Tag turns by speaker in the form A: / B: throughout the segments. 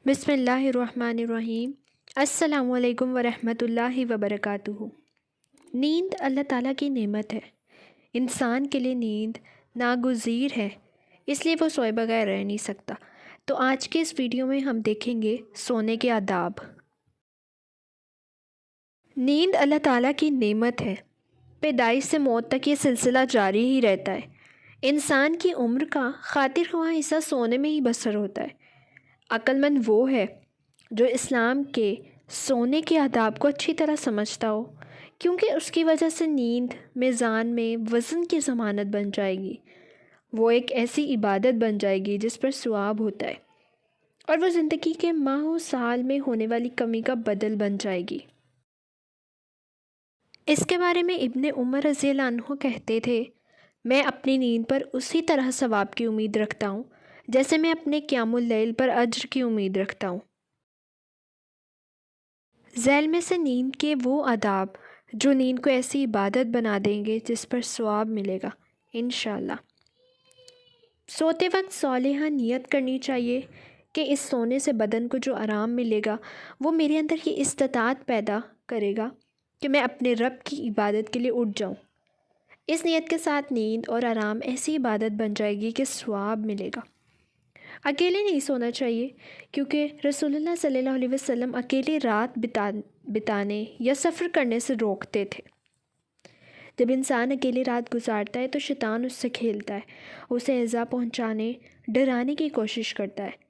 A: بسم اللہ الرحمن الرحیم۔ السلام علیکم ورحمۃ اللہ وبرکاتہ۔ نیند اللہ تعالیٰ کی نعمت ہے۔ انسان کے لیے نیند ناگزیر ہے، اس لیے وہ سوئے بغیر رہ نہیں سکتا۔ تو آج کے اس ویڈیو میں ہم دیکھیں گے سونے کے آداب۔ نیند اللہ تعالیٰ کی نعمت ہے۔ پیدائش سے موت تک یہ سلسلہ جاری ہی رہتا ہے۔ انسان کی عمر کا خاطر خواہ حصہ سونے میں ہی بسر ہوتا ہے۔ عقل مند وہ ہے جو اسلام کے سونے کے آداب کو اچھی طرح سمجھتا ہو، کیونکہ اس کی وجہ سے نیند میزان میں وزن کی ضمانت بن جائے گی۔ وہ ایک ایسی عبادت بن جائے گی جس پر ثواب ہوتا ہے، اور وہ زندگی کے ماہ و سال میں ہونے والی کمی کا بدل بن جائے گی۔ اس کے بارے میں ابن عمر رضی اللہ عنہ کہتے تھے، میں اپنی نیند پر اسی طرح ثواب کی امید رکھتا ہوں جیسے میں اپنے قیام اللیل پر اجر کی امید رکھتا ہوں۔ ذیل میں سے نیند کے وہ آداب جو نیند کو ایسی عبادت بنا دیں گے جس پر ثواب ملے گا انشاءاللہ۔ سوتے وقت صالحہ نیت کرنی چاہیے کہ اس سونے سے بدن کو جو آرام ملے گا وہ میرے اندر یہ استطاعت پیدا کرے گا کہ میں اپنے رب کی عبادت کے لیے اٹھ جاؤں۔ اس نیت کے ساتھ نیند اور آرام ایسی عبادت بن جائے گی کہ ثواب ملے گا۔ اکیلے نہیں سونا چاہیے، کیونکہ رسول اللہ صلی اللہ علیہ وسلم اکیلے رات بتانے یا سفر کرنے سے روکتے تھے۔ جب انسان اکیلے رات گزارتا ہے تو شیطان اس سے کھیلتا ہے، اسے ایذا پہنچانے ڈرانے کی کوشش کرتا ہے۔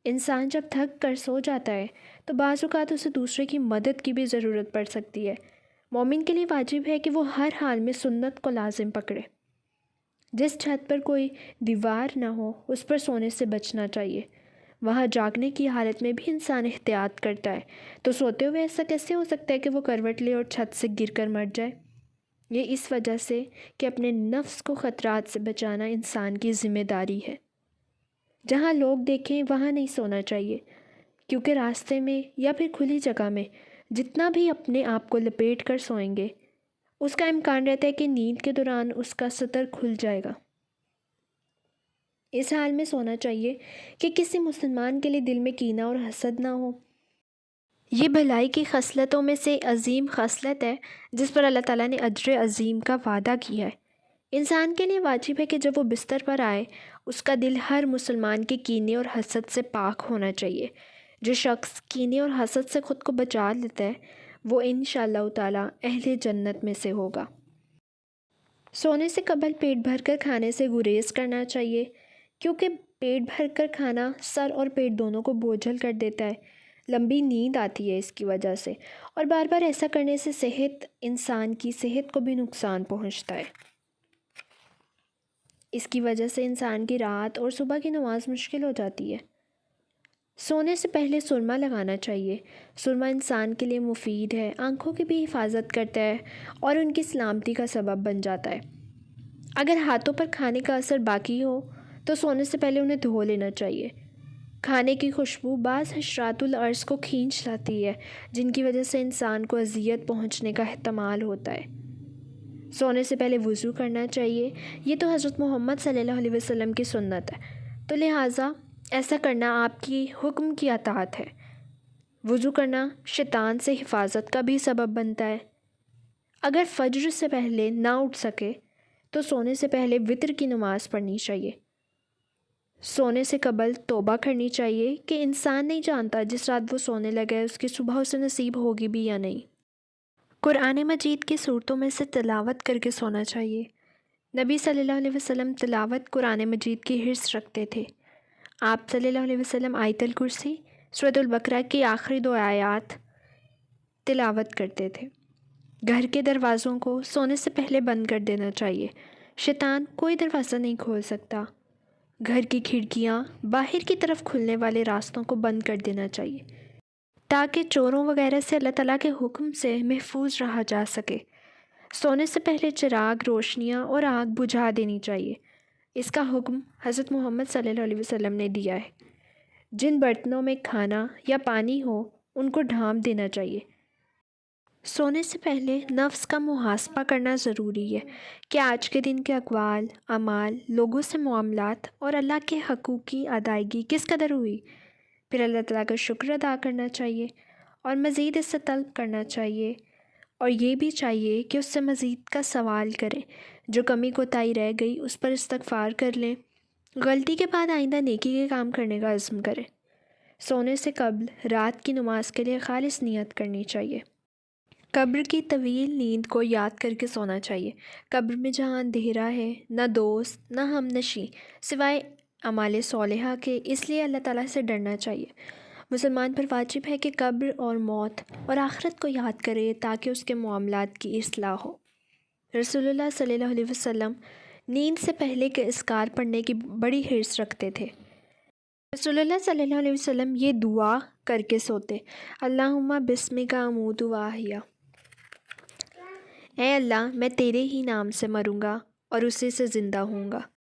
A: انسان جب تھک کر سو جاتا ہے تو بعض اوقات اسے دوسرے کی مدد کی بھی ضرورت پڑ سکتی ہے۔ مومن کے لیے واجب ہے کہ وہ ہر حال میں سنت کو لازم پکڑے۔ جس چھت پر کوئی دیوار نہ ہو اس پر سونے سے بچنا چاہیے۔ وہاں جاگنے کی حالت میں بھی انسان احتیاط کرتا ہے، تو سوتے ہوئے ایسا کیسے ہو سکتا ہے کہ وہ کروٹ لے اور چھت سے گر کر مر جائے؟ یہ اس وجہ سے کہ اپنے نفس کو خطرات سے بچانا انسان کی ذمہ داری ہے۔ جہاں لوگ دیکھیں وہاں نہیں سونا چاہیے، کیونکہ راستے میں یا پھر کھلی جگہ میں جتنا بھی اپنے آپ کو لپیٹ کر سوئیں گے اس کا امکان رہتا ہے کہ نیند کے دوران اس کا ستر کھل جائے گا۔ اس حال میں سونا چاہیے کہ کسی مسلمان کے لیے دل میں کینہ اور حسد نہ ہو۔ یہ بھلائی کی خصلتوں میں سے عظیم خصلت ہے جس پر اللہ تعالیٰ نے اجر عظیم کا وعدہ کیا ہے۔ انسان کے لیے واجب ہے کہ جب وہ بستر پر آئے اس کا دل ہر مسلمان کے کینے اور حسد سے پاک ہونا چاہیے۔ جو شخص کینے اور حسد سے خود کو بچا لیتا ہے وہ انشاءاللہ تعالیٰ اہل جنت میں سے ہوگا۔ سونے سے قبل پیٹ بھر کر کھانے سے گریز کرنا چاہیے، کیونکہ پیٹ بھر کر کھانا سر اور پیٹ دونوں کو بوجھل کر دیتا ہے۔ لمبی نیند آتی ہے اس کی وجہ سے، اور بار بار ایسا کرنے سے انسان کی صحت کو بھی نقصان پہنچتا ہے۔ اس کی وجہ سے انسان کی رات اور صبح کی نماز مشکل ہو جاتی ہے۔ سونے سے پہلے سرما لگانا چاہیے۔ سرما انسان کے لیے مفید ہے، آنکھوں کی بھی حفاظت کرتا ہے اور ان کی سلامتی کا سبب بن جاتا ہے۔ اگر ہاتھوں پر کھانے کا اثر باقی ہو تو سونے سے پہلے انہیں دھو لینا چاہیے۔ کھانے کی خوشبو بعض حشرات الارض کو کھینچ لاتی ہے، جن کی وجہ سے انسان کو اذیت پہنچنے کا احتمال ہوتا ہے۔ سونے سے پہلے وضو کرنا چاہیے، یہ تو حضرت محمد صلی اللہ علیہ وسلم کی سنت ہے، تو لہٰذا ایسا کرنا آپ کی حکم کی اطاعت ہے۔ وضو کرنا شیطان سے حفاظت کا بھی سبب بنتا ہے۔ اگر فجر سے پہلے نہ اٹھ سکے تو سونے سے پہلے وتر کی نماز پڑھنی چاہیے۔ سونے سے قبل توبہ کرنی چاہیے کہ انسان نہیں جانتا جس رات وہ سونے لگا ہے اس کی صبح اسے نصیب ہوگی بھی یا نہیں۔ قرآن مجید کی صورتوں میں سے تلاوت کر کے سونا چاہیے۔ نبی صلی اللہ علیہ وسلم تلاوت قرآن مجید کی حرص رکھتے تھے۔ آپ صلی اللہ علیہ وسلم آیت الکرسی، سورۃ البقرہ کی آخری 2 آیات تلاوت کرتے تھے۔ گھر کے دروازوں کو سونے سے پہلے بند کر دینا چاہیے۔ شیطان کوئی دروازہ نہیں کھول سکتا۔ گھر کی کھڑکیاں باہر کی طرف کھلنے والے راستوں کو بند کر دینا چاہیے تاکہ چوروں وغیرہ سے اللہ تعالیٰ کے حکم سے محفوظ رہا جا سکے۔ سونے سے پہلے چراغ، روشنیاں اور آگ بجھا دینی چاہیے۔ اس کا حکم حضرت محمد صلی اللہ علیہ وسلم نے دیا ہے۔ جن برتنوں میں کھانا یا پانی ہو ان کو ڈھانپ دینا چاہیے۔ سونے سے پہلے نفس کا محاسبہ کرنا ضروری ہے کہ آج کے دن کے اقوال، اعمال، لوگوں سے معاملات اور اللہ کے حقوق کی ادائیگی کس قدر ہوئی۔ پھر اللہ تعالیٰ کا شکر ادا کرنا چاہیے اور مزید اس سے طلب کرنا چاہیے، اور یہ بھی چاہیے کہ اس سے مزید کا سوال کریں۔ جو کمی کوتاہی رہ گئی اس پر استغفار کر لیں۔ غلطی کے بعد آئندہ نیکی کے کام کرنے کا عزم کریں۔ سونے سے قبل رات کی نماز کے لیے خالص نیت کرنی چاہیے۔ قبر کی طویل نیند کو یاد کر کے سونا چاہیے۔ قبر میں جہاں اندھیرا ہے، نہ دوست نہ ہم نشیں سوائے اعمال صالحہ کے، اس لیے اللہ تعالیٰ سے ڈرنا چاہیے۔ مسلمان پر واجب ہے کہ قبر اور موت اور آخرت کو یاد کرے تاکہ اس کے معاملات کی اصلاح ہو۔ رسول اللہ صلی اللہ علیہ وسلم نیند سے پہلے کے اذکار پڑھنے کی بڑی حرص رکھتے تھے۔ رسول اللہ صلی اللہ علیہ وسلم یہ دعا کر کے سوتے: اللہم بسمک اموت و احیا، اے اللہ میں تیرے ہی نام سے مروں گا اور اسی سے زندہ ہوں گا۔